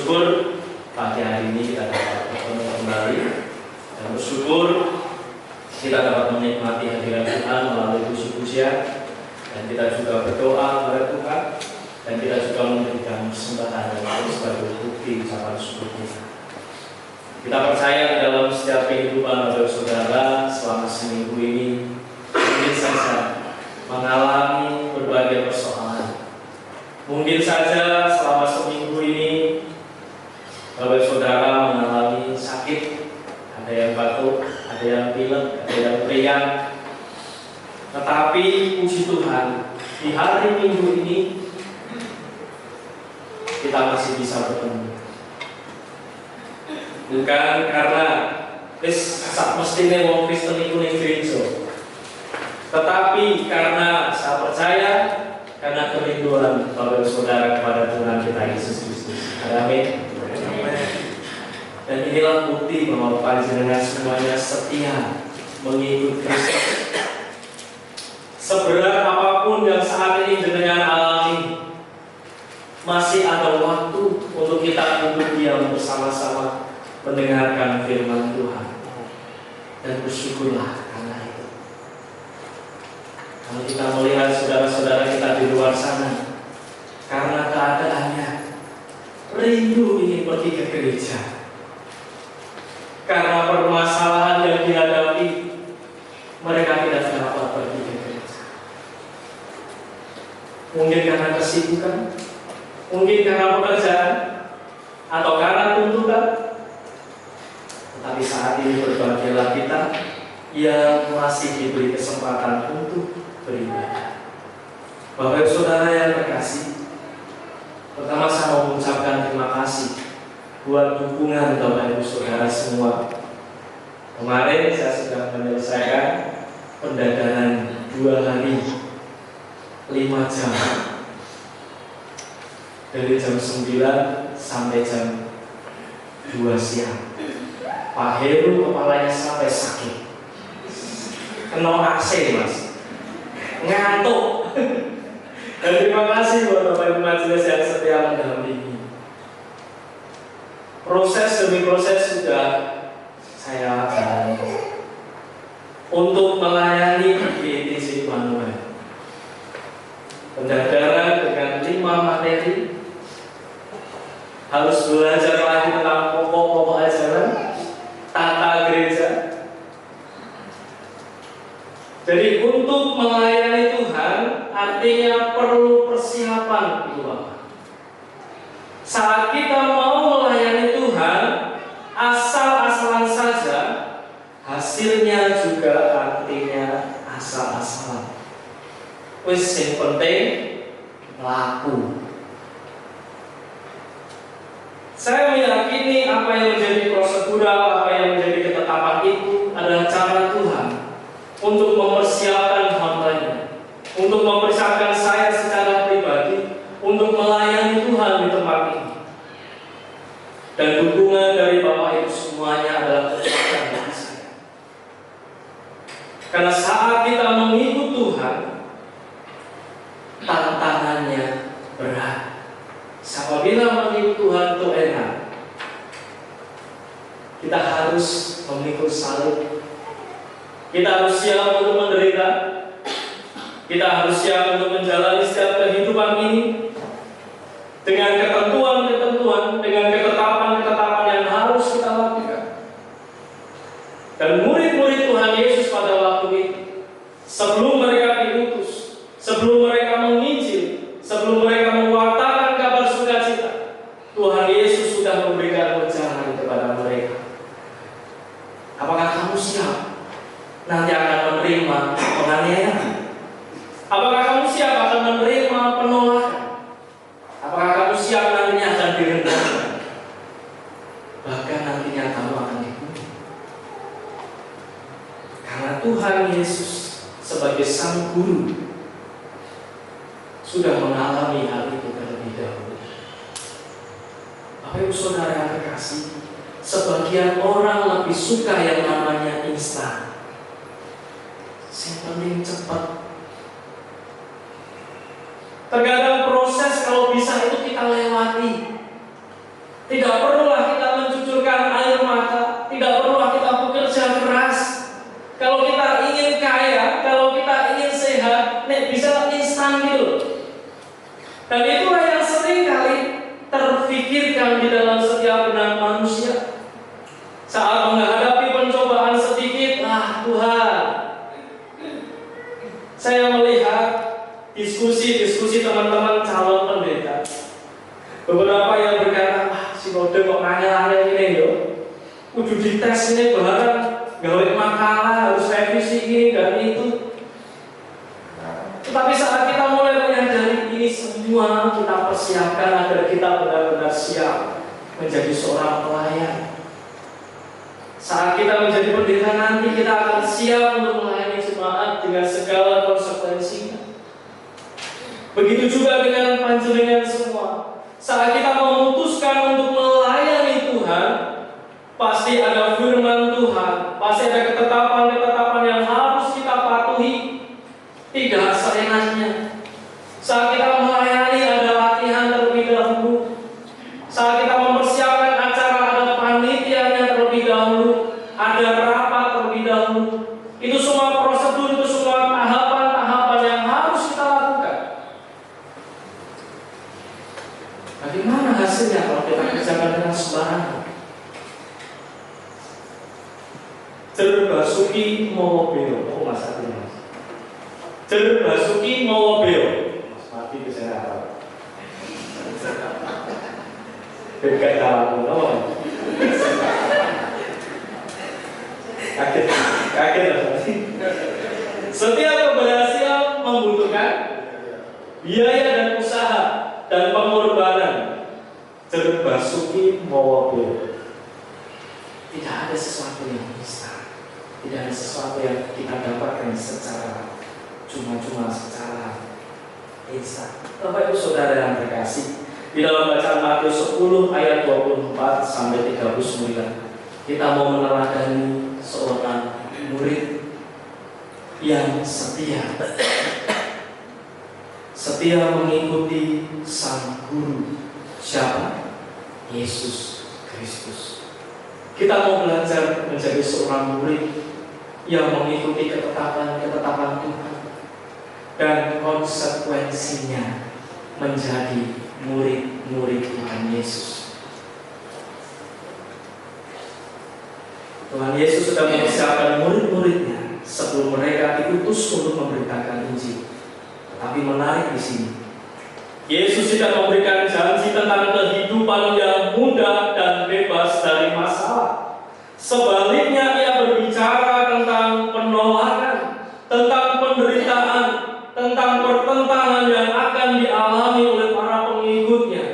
bersyukur pagi hari ini kita dapat bertemu kembali, dan bersyukur kita dapat menikmati hadirat Tuhan melalui puji-pujian, dan kita juga berdoa kepada Tuhan, dan kita juga memberikan persembahan dan sebagai bukti ucapan syukur kita. Kita percaya di dalam setiap kehidupan saudara selama seminggu ini mungkin saja mengalami berbagai persoalan. Mungkin saja selama seminggu ini saudara mengalami sakit, ada yang batuk, ada yang pilek, ada yang periang. Tetapi puji Tuhan, di hari Minggu ini kita masih bisa bertemu. Bukan karena sak mestine wong Kristen iku ning gereja, tetapi karena saya percaya karena kerinduan Bapak Saudara kepada Tuhan kita Yesus Kristus. Amin. Dan inilah bukti bahwa panjenengan semuanya setia mengikut Kristus. Seberat apapun yang saat ini jenengan alami, masih ada waktu untuk kita duduk diam bersama-sama mendengarkan firman Tuhan. Dan bersyukurlah karena itu. Kalau kita melihat saudara-saudara kita di luar sana, karena keadaannya rindu ingin pergi ke gereja, karena permasalahan yang dihadapi, mereka tidak dapat pergi ke gereja. Mungkin karena kesibukan, mungkin karena pekerjaan, atau karena tuntutan. Tetapi saat ini berbahagialah kita yang masih diberi kesempatan untuk beribadah. Bapak Ibu Saudara yang terkasih, pertama saya mau mengucapkan terima kasih buat dukungan Bapak Ibu Saudara semua. Kemarin saya sudah menyelesaikan pendadaran 2 hari 5 jam, dari jam 9 sampai jam 2 siang. Pak Heru kepalanya sampai sakit, kena AC mas, ngantuk. Dan terima kasih buat Bapak Ibu Majelis yang setia mendampingi. Proses demi proses sudah saya jalani untuk melayani GTC Immanuel. Pendadaran dengan 5 materi, harus belajar lagi tentang pokok-pokok ajaran, tata gereja. Jadi untuk melayani Tuhan artinya perlu persiapan, Ibu Bapak. Saat kita mau melayani Tuhan, asal-asalan saja, hasilnya juga artinya asal-asalan. Wis sing penting laku. Saya meyakini apa yang menjadi prosedural, apa yang menjadi ketetapan itu adalah cara Tuhan untuk mempersiapkan hamba-Nya, untuk mempersiapkan saya secara pribadi untuk melayani Tuhan di tempat ini. Dan dukungan dari Bapak Ibu semuanya adalah kekuatan bagi saya. Karena saat kita mengikut Tuhan, tantangannya berat. Apabila mengikut Tuhan itu enak, kita harus memikul salib. Kita harus siap untuk menderita. Kita harus siap untuk menjalani setiap kehidupan ini dengan ketentuan-ketentuan, dengan ketetapan-ketetapan yang harus kita lakukan. Dan murid-murid Tuhan Yesus pada waktu itu, sebelum mereka diutus, sebelum mereka menginjil, sebelum mereka mewartakan kabar sukacita, Tuhan Yesus sudah memberikan wejangan kepada mereka. Apakah kamu siap nanti akan menerima penganiayaan? Apakah kamu siap akan menerima penolakan? Apakah kamu siap nantinya akan direndahkan? Bahkan nantinya kamu akan dibunuh. Karena Tuhan Yesus sebagai Sang Guru sudah mengalami hal itu terlebih dahulu. Bapak Ibu Saudara yang terkasih, sebagian orang lebih suka yang namanya instan. Yang penting cepat. Terkadang proses kalau bisa itu kita lewati. Tidak loh. Dan itulah yang sering kali terfikirkan di dalam setiap benak manusia. Saat menghadapi pencobaan sedikit, Tuhan, saya melihat diskusi teman-teman calon pendeta. Beberapa yang berkata, si Kode kok nanya-nanya ini yo, kudu dites ini barang, gawe makalah, harus revisi ini dan itu. Tetapi saat kita mulai menyadari ini semua kita persiapkan agar kita benar-benar siap menjadi seorang pelayan. Saat kita menjadi pendeta nanti, kita akan siap untuk melayani jemaat dengan segala konsekuensinya. Begitu juga dengan panjenengan semua. Saat kita memutuskan untuk melayani Tuhan, pasti ada firman Tuhan, pasti ada ketetapan-ketetapan yang harus kita patuhi. Tidak seenaknya. Saat kita melayani ada latihan terlebih dahulu. Saat kita mempersiapkan acara ada panitianya terlebih dahulu, ada rapat terlebih dahulu. Itu semua prosedur, itu semua tahapan-tahapan yang harus kita lakukan. Bagaimana hasilnya kalau kita kerjakan dengan sembarangan? Basuki Mowobeo, masa ini mas. Basuki Mowobeo, mas mati ke sana. Dekat dalam pulau. Kaget lah. Setiap keberhasilan membutuhkan biaya dan usaha dan pengorbanan. Basuki Mowobeo. Tidak ada sesuatu yang instan. Tidak ada sesuatu yang kita dapatkan secara cuma-cuma, secara instan. Bapak Ibu Saudara yang terkasih, di dalam bacaan Matius 10 ayat 24 sampai 39, kita mau meneladani seorang murid yang setia mengikuti sang guru. Siapa? Yesus Kristus. Kita mau belajar menjadi seorang murid yang mengikuti ketetapan Tuhan dan konsekuensinya menjadi murid-murid Tuhan Yesus. Tuhan Yesus sudah mempersiapkan murid-muridnya sebelum mereka diutus untuk memberitakan Injil. Tetapi menarik di sini, Yesus tidak memberikan janji tentang kehidupan yang mudah dan bebas dari masalah. Sebaliknya, Ia berbicara tentang penolakan, tentang penderitaan, tentang pertentangan yang akan dialami oleh para pengikutnya.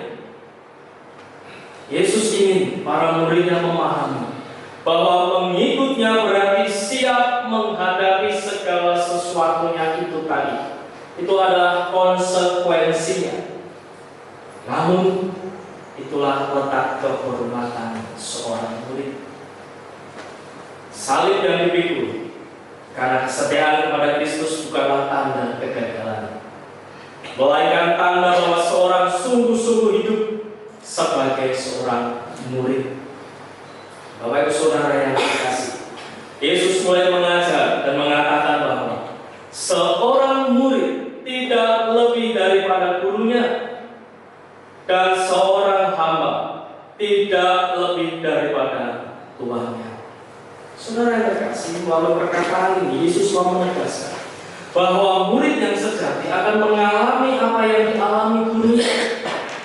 Yesus ingin para muridnya memahami bahwa pengikutnya berarti siap menghadapi segala sesuatunya itu tadi. Itu adalah konsekuensinya. Namun itulah letak kehormatan seorang murid. Salib yang dipikul karena kesetiaan kepada Kristus bukanlah tanda kegagalan, melainkan tanda bahwa seorang sungguh-sungguh hidup sebagai seorang murid. Bapak Ibu Saudara yang terkasih, Yesus mulai mengajar dan mengatakan bahwa seorang murid tidak lebih daripada gurunya, dan seorang hamba tidak lebih daripada tuannya. Saudara yang terkasih, melalui perkataan ini Yesus mau menegaskan bahwa murid yang sejati akan mengalami apa yang dialami gurunya.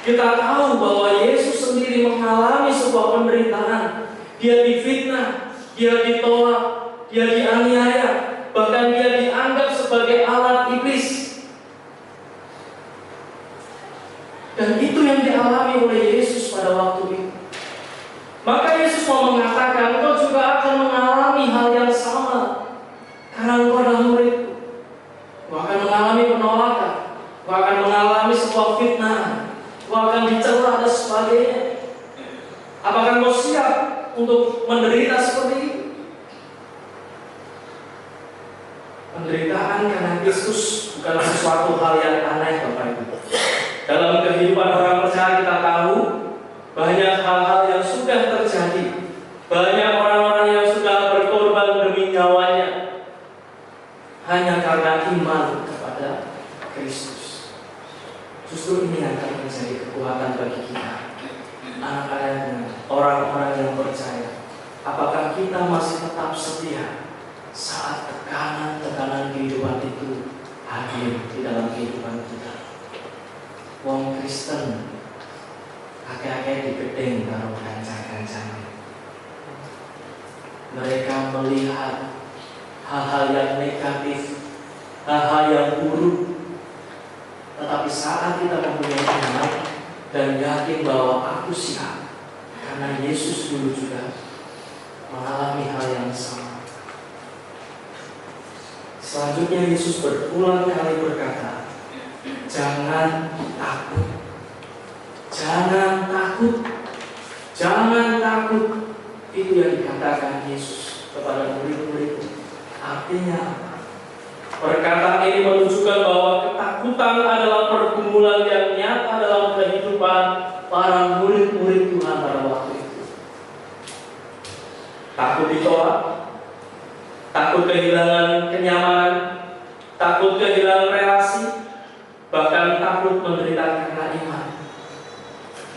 Kita tahu bahwa Yesus sendiri mengalami sebuah penderitaan. Dia difitnah, dia ditolak, dia dianiaya, bahkan dia dianggap sebagai alat iblis. Dan itu yang dialami oleh Yesus pada waktu itu. Maka Yesus mau mengatakan, engkau juga akan mengalami hal yang sama. Karena engkau adalah muridku. Engkau akan mengalami penolakan. Engkau akan mengalami sebuah fitnah. Engkau akan dicela dan sebagainya. Apakah engkau siap untuk menderita seperti itu? Penderitaan karena Kristus bukanlah sesuatu hal yang aneh, Bapak Ibu. Dalam kehidupan orang percaya kita tahu banyak hal-hal yang sudah terjadi. Banyak orang-orang yang sudah berkorban demi nyawanya hanya karena iman kepada Kristus. Justru ini akan menjadi kekuatan bagi kita, anak-anaknya, orang-orang yang percaya. Apakah kita masih tetap setia saat tekanan-tekanan kehidupan itu hadir di dalam kehidupan kita? Wong Kristen kakek-kakek digedeng karo kanca-kancane. Mereka melihat hal-hal yang negatif, hal-hal yang buruk. Tetapi saat kita mempunyai iman dan yakin bahwa aku siap, karena Yesus dulu juga mengalami hal yang sama. Selanjutnya Yesus berulang kali berkata, jangan takut, jangan takut, jangan takut. Itu yang dikatakan Yesus kepada murid-murid. Artinya apa? Perkataan ini menunjukkan bahwa ketakutan adalah pergumulan yang nyata dalam kehidupan para murid-murid Tuhan pada waktu itu. Takut ditolak, takut kehilangan kenyamanan, takut kehilangan relasi, bahkan takut menderita karena iman.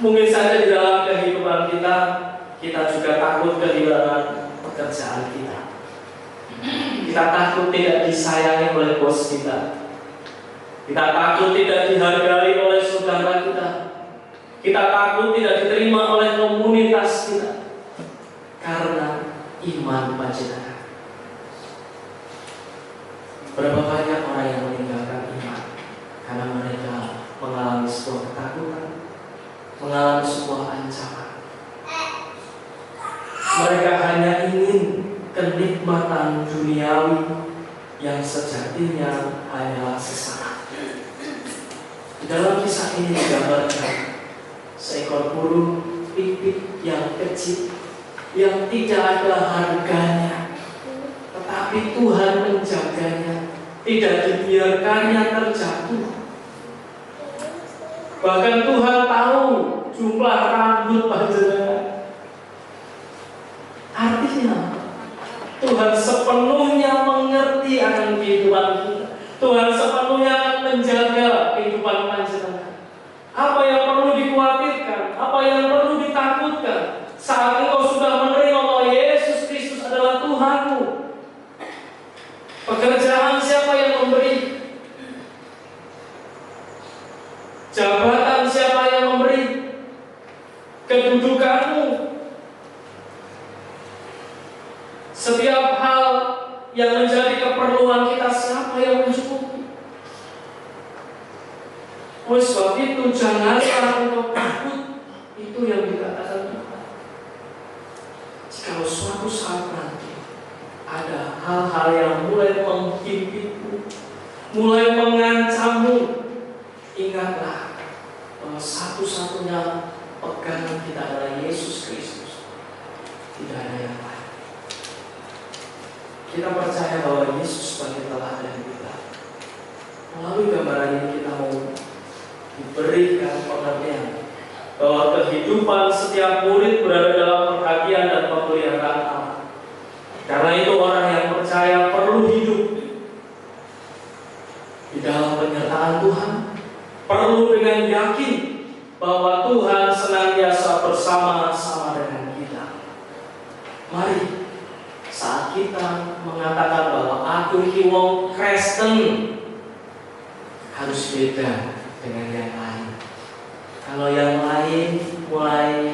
Mungkin saja di dalam kehidupan kita juga takut kehilangan pekerjaan kita. Kita takut tidak disayangi oleh bos kita. Kita takut tidak dihargai oleh saudara kita. Kita takut tidak diterima oleh komunitas kita karena iman panjenengan. Berapa banyak orang yang meninggalkan iman karena mereka mengalami sebuah ketakutan, mengalami sebuah ancaman. Mereka hanya ingin kenikmatan duniawi yang sejatinya hanyalah sesaat. Di dalam kisah ini digambarkan seekor burung pipit yang kecil yang tidak ada harganya, tetapi Tuhan menjaganya, tidak dibiarkannya terjatuh. Bahkan Tuhan tahu jumlah rambut panjenengan. Artinya Tuhan sepenuhnya mengerti akan kehidupan kita. Tuhan sepenuhnya akan menjaga kehidupan panjenengan. Apa yang perlu dikhawatirkan, apa yang perlu ditakutkan saat engkau sudah menerima bahwa Yesus Kristus adalah Tuhanmu. Pekerjaan siapa yang memberi? Jabatan siapa yang memberi? Kedudukanmu. Setiap hal yang menjadi keperluan kita, siapa yang mencukupi? Oleh sebab itu janganlah engkau takut. Itu yang dikatakan Tuhan. Jika suatu saat nanti ada hal-hal yang mulai menghimpitmu, mulai mengancammu, ingatlah bahwa satu-satunya pegangan kita adalah Yesus Kristus. Tidak ada yang lain. Kita percaya bahwa Yesus sebagai teladan kita. Melalui gambaran ini kita mau diberikan pengertian bahwa kehidupan setiap murid berada dalam perhatian dan pemeliharaan Allah. Karena itu orang yang percaya perlu hidup di dalam penyertaan Tuhan, perlu dengan yakin bahwa Tuhan senantiasa bersama-sama dengan kita. Mari saat kita mengatakan bahwa aku iki wong Kristen, harus beda dengan yang lain. Kalau yang lain mulai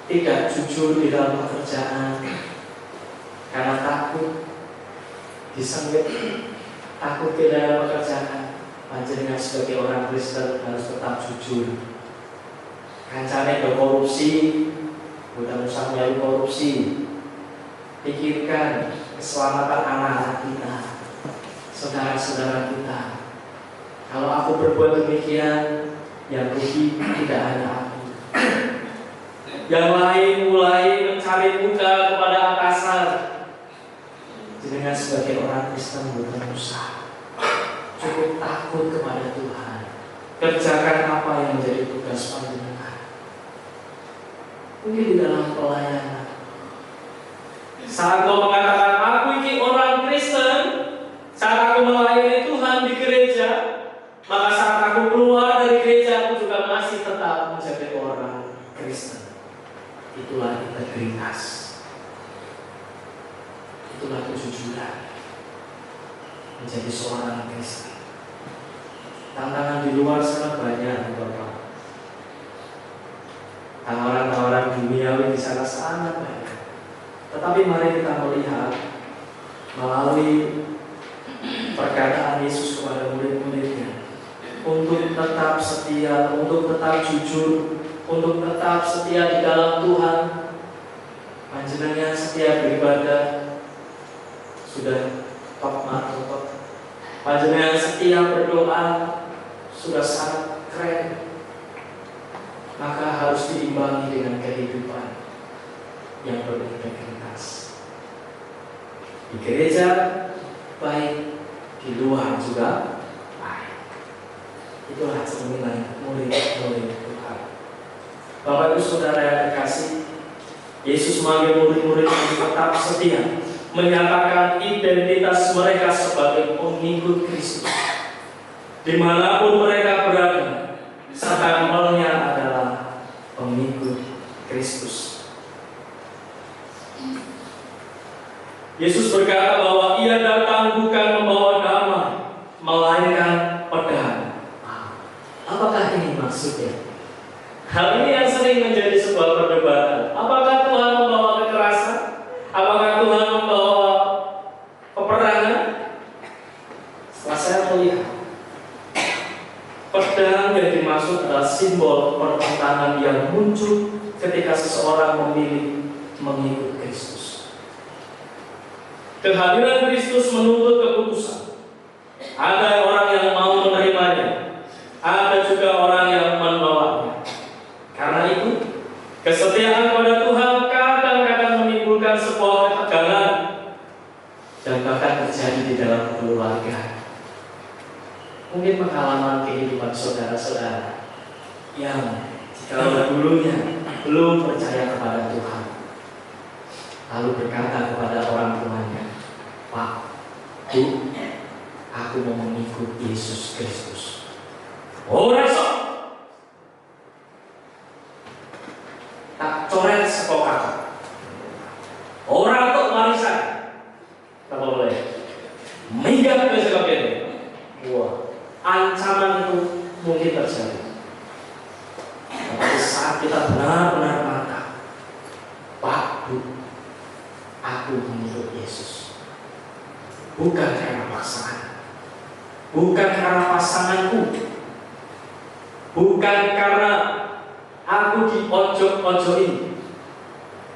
tidak jujur di dalam pekerjaan karena takut disengit, takut di dalam pekerjaan, panjenengan sebagai orang Kristen harus tetap jujur. Kancane do korupsi, bukan usah melu korupsi. Pikirkan keselamatan anak-anak kita, saudara-saudara kita. Kalau aku berbuat demikian, yang rugi tidak hanya aku. Yang lain mulai mencari muka kepada atasan. Dengan sebagai orang Kristen bukan usah, cukup takut kepada Tuhan. Kerjakan apa yang menjadi tugas panjenengan. Mungkin di dalam pelayanan. Saat kau mengatakan aku ini orang Kristen, saat aku melayani Tuhan di gereja, Maka saat aku keluar dari gereja, aku juga masih tetap menjadi orang Kristen. Itulah integritas. Itulah kejujuran menjadi seorang Kristen. Tantangan di luar sana banyak, Bapak. Tawaran-tawaran duniawi di sana sangat banyak. Tetapi mari kita melihat melalui perkataan Yesus kepada murid-muridnya untuk tetap setia, untuk tetap jujur, untuk tetap setia di dalam Tuhan. Panjenengan setia beribadah sudah top mark. Panjenengan setia berdoa sudah sangat keren. Maka harus diimbangi dengan kehidupan yang berintegritas. Di gereja baik, di luar juga baik. Itulah cerminan murid-murid Tuhan. Bapak Ibu Saudara yang terkasih, Yesus memanggil murid-murid untuk tetap setia, menyatakan identitas mereka sebagai pengikut Kristus. Dimanapun mereka berada, stempelnya adalah pengikut Kristus. Yesus berkata bahwa Ia datang bukan membawa damai, melainkan pedang. Apakah ini maksudnya? Hal ini yang sering menjadi sebuah perdebatan. Apakah Tuhan membawa kekerasan? Apakah Tuhan membawa peperangan? Setelah saya melihat, pedang yang dimaksud adalah simbol pertentangan yang muncul ketika seseorang memilih mengikut Kristus. Kehadiran Kristus menuntut keputusan. Ada orang yang mau menerimanya, ada juga orang yang menolaknya. Karena itu, kesetiaan pada Tuhan kadang-kadang menimbulkan sebuah ketegangan dan bahkan terjadi di dalam keluarga. Mungkin pengalaman kehidupan saudara-saudara yang jika dulunya belum percaya kepada Tuhan, lalu berkata kepada orang tuanya, "Pak, Bu, aku mau mengikut Yesus Kristus." Oh, resok. Tak coret sekolah. Orang untuk warisan. Tak boleh. Minggat ke sebagainya. Wah, ancaman itu mungkin terjadi. Tapi saat kita benar-benar mantap, Pak, Bu, aku mengikut Yesus. Bukan karena pasangan, bukan karena pasanganku, bukan karena aku diojok-ojokin,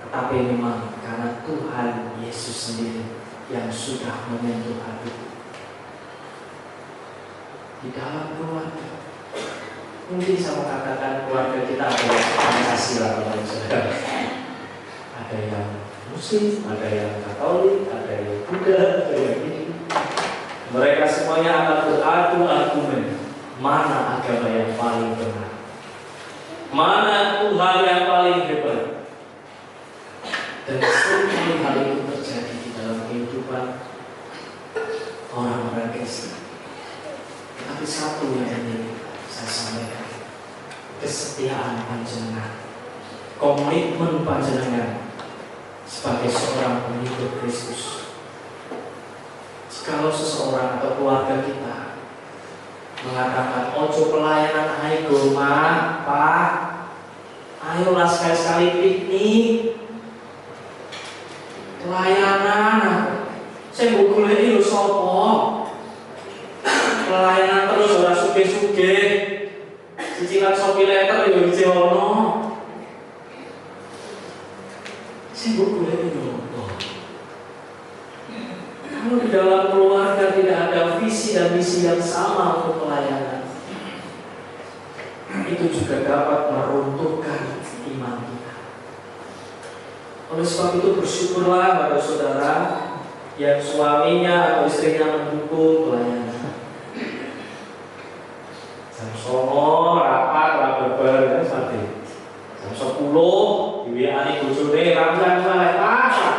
tetapi memang karena Tuhan Yesus sendiri yang sudah menyentuh hatiku. Di dalam keluarga, mungkin saya mengatakan keluarga kita ada yang Pancasila, ada yang Muslim, ada yang Katolik, ada yang Buddha, ada yang ini. Mereka semuanya akan beradu argumen mana agama yang paling benar, mana Tuhan yang paling hebat. Dan sering hal itu terjadi di dalam kehidupan orang-orang Kristen. Tapi satu yang ini saya sampaikan, kesetiaan panjenengan, komitmen panjenengan sebagai seorang pengikut Kristus. Jikalau seseorang atau keluarga kita mengatakan, "Ojo pelayanan ayo Ma, Pak, ayolah sekali-sekali piknik, pelayanan, saya buku ini lu sopo, pelayanan terus ora suge-suge, cicilan Shopee letter yo dicewono, saya buku ini lu." Kalau di dalam keluarga tidak ada visi dan misi yang sama untuk pelayanan, itu juga dapat meruntuhkan iman kita. Oleh sebab itu bersyukurlah pada saudara yang suaminya atau istrinya mendukung pelayanan. Jam 09.00 rapat bareng seperti jam 10 diwiani bojone ramlan saleh pasar.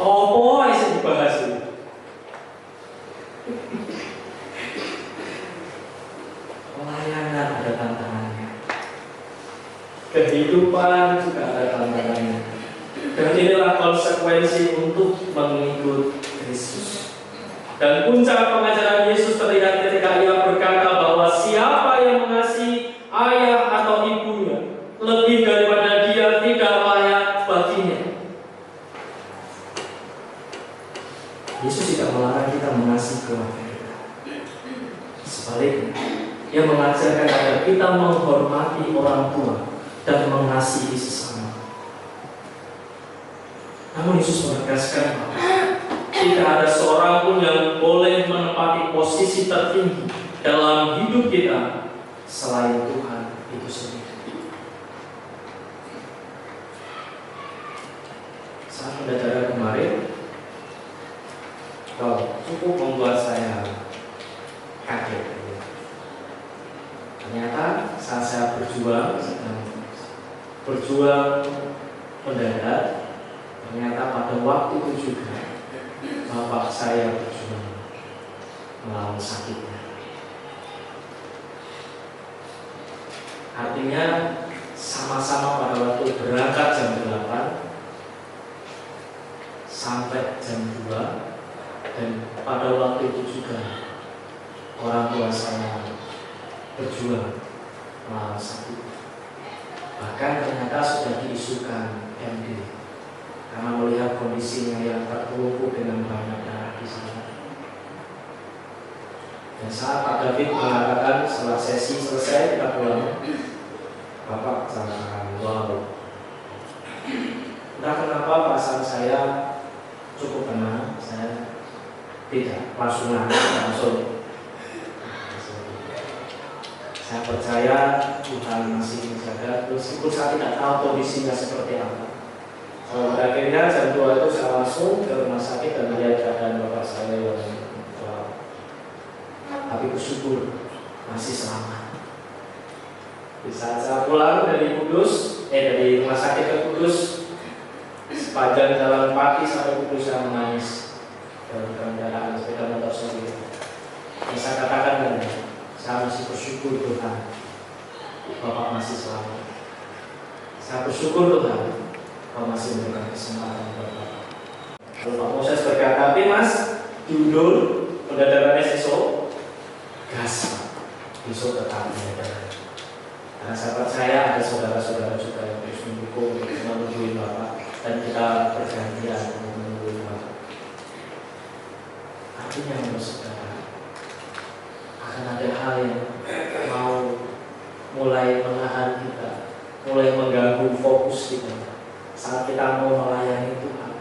Apa yang dibahas ini? kehidupan juga ada tantangannya. Dan inilah konsekuensi untuk mengikut Kristus. Dan puncak pengajaran Yesus terlihat ketika Ia berkata bahwa siapa yang mengasihi ayah atau ibunya lebih daripada dia tidak layak baginya. Yesus tidak melarang kita mengasihi keluarga kita. Sebaliknya, Ia mengajarkan agar kita menghormati orang tua dan mengasihi sesama. Namun Yesus menegaskan bahwa tidak ada seorang pun yang boleh menempati posisi tertinggi dalam hidup kita selain Tuhan itu sendiri. Saat pendeta kemarin, cukup membuat saya kaget. Ternyata saat saya berjuang mendadak, ternyata pada waktu itu juga bapak saya berjuang melawan sakitnya. Artinya sama-sama pada waktu berangkat jam 8 sampai jam 2, dan pada waktu itu juga orang tua saya berjuang melawan sakit. Bahkan ternyata sudah diisukan MD karena melihat kondisinya yang terpuruk dengan banyak darah di sana. Dan saat Pak David mengatakan setelah sesi selesai kita pulang, Bapak jangan wow. Entah kenapa perasaan saya cukup tenang, saya tidak langsung langsung. Saya percaya Tuhan masih menjaga, meskipun saya tidak tahu kondisinya seperti apa. Akhirnya jam 2 itu saya langsung ke rumah sakit dan melihat keadaan bapak saya yang tapi bersyukur masih selamat. Di saat saya pulang dari rumah sakit ke Kudus, sepanjang jalan pagi sampai Kudus saya menangis dalam kendaraan sepeda motor sendiri. Yang saya katakan saya masih bersyukur Tuhan, bapak masih selamat. Saya bersyukur Tuhan, Kau masih memberikan kesempatan buat Bapak. Kalau Pak Moses berkata, tapi Mas, diundur pendadarannya besok, gas, besok tetap pendadaran. Karena saya percaya ada saudara-saudara juga yang terus mendukung, menungguin Bapak, dan kita bergantian menungguin Bapak. Artinya menurut saudara, akan ada hal yang mau mulai menahan kita, mulai mengganggu fokus kita saat kita mau melayani Tuhan.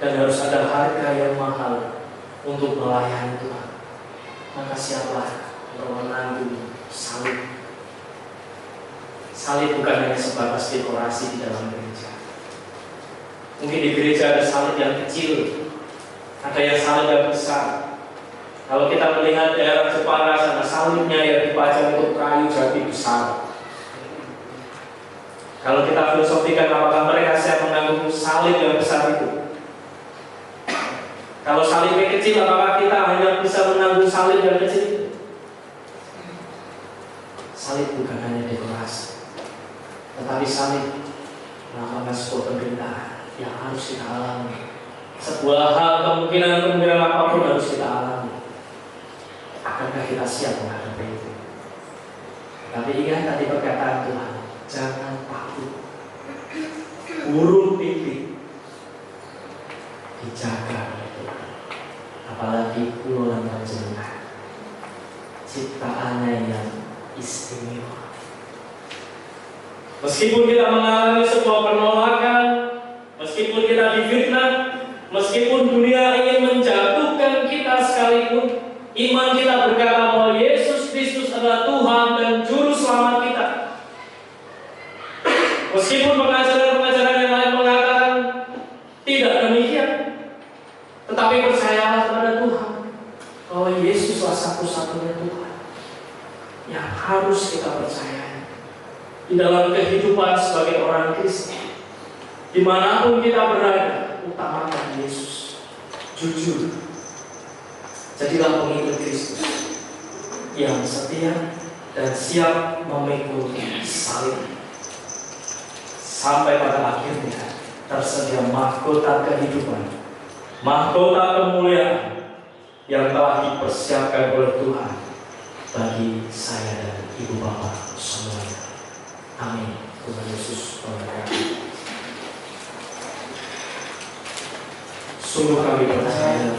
Dan harus ada harga yang mahal untuk melayani Tuhan. Maka siaplah untuk menanggung salib. Salib bukan hanya sebatas dekorasi di dalam gereja. Mungkin di gereja ada salib yang kecil, ada yang salib yang besar. Kalau kita melihat daerah Jepara sana, salibnya yang dipajang untuk kayu jati besar. Kalau kita filosofikan, apakah mereka siap menanggung salib yang besar itu? Kalau salibnya kecil, apakah kita hanya bisa menanggung salib yang kecil itu? Salib bukan hanya dekorasi, tetapi salib merupakan sebuah penderitaan yang harus kita alami. Sebuah hal kemungkinan apapun harus kita alami. Akankah kita siap menghadapi itu? Tapi ingat tadi perkataan Tuhan, jangan takut, urung pipit, dijaga oleh Tuhan. Apalagi kuluan panjenengan, ciptaannya yang istimewa. Meskipun kita mengalami sebuah penolakan, meskipun kita difitnah, meskipun dunia ingin menjatuhkan kita sekalipun, iman kita berkata bahwa Yesus Kristus adalah Tuhan dan Juru Selamat kita. Meskipun pengajaran-pengajaran yang lain mengatakan tidak demikian, tetapi percayalah kepada Tuhan bahwa Yesuslah satu-satunya Tuhan yang harus kita percayai di dalam kehidupan sebagai orang Kristen. Dimanapun kita berada, utamakan Yesus. Jujur, jadilah pengikut Kristus yang setia dan siap memikul salib. sampai pada akhirnya tersedia mahkota kehidupan, mahkota kemuliaan yang telah dipersiapkan oleh Tuhan bagi saya dan ibu bapak semuanya. Amin. Tuhan Yesus memberkati. Sungguh kami percaya